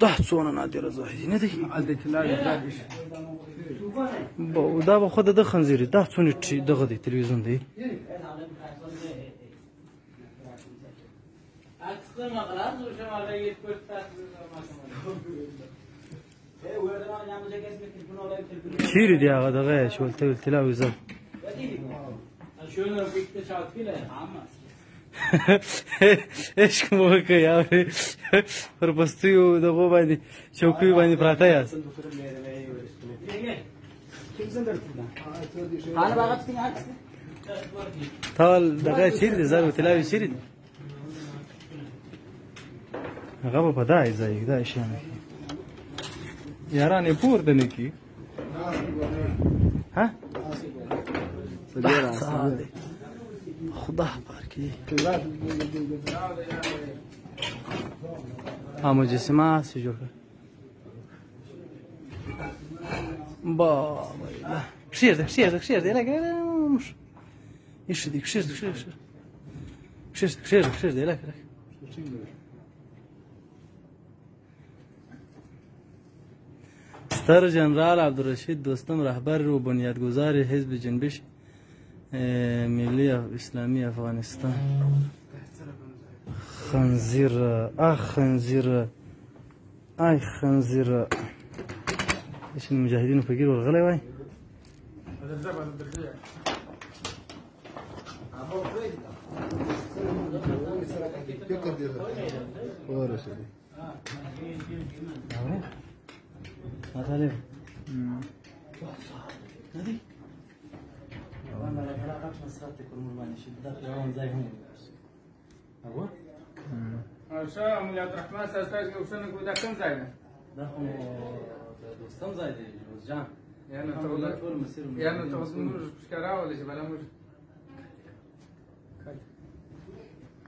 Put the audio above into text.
دا څونه نادره ځای دی نه دی هلته طلاوې زیاتې شي. دا به خو د خنزیر دا څونه دغه دی تلویزیون دی چیرې دی هغه دغه شولته تلویزیون عشق مو وکړئ اورې پر پستیو دغو باندې چوکیو باندې پراته یاست تا دغه چیرې دی زر تلاوي چیرې دی هغه به په دا ځای دا شیان یاران یې پورته نه کي ها خدا پاکی مجسمه سی جوړه با شیر ده لکه ايش دي شیر ده لکه ستر جنرال عبدالرشید دوستم رهبر و بنیادگذار حزب جنبش ملی اسلامی افغانستان خنزیر خنزیر ايش المجاهدين فقير والغلا وای هذا ندي وانا لا مسرات تكون مرماني شدات يوم زي هم اهو شا مولى عبد الرحمن ساستاج وشنو كذا كم زايد ده هو دوستم زايد جان يعني انت تقول مش كراوي ولا شي بلا مش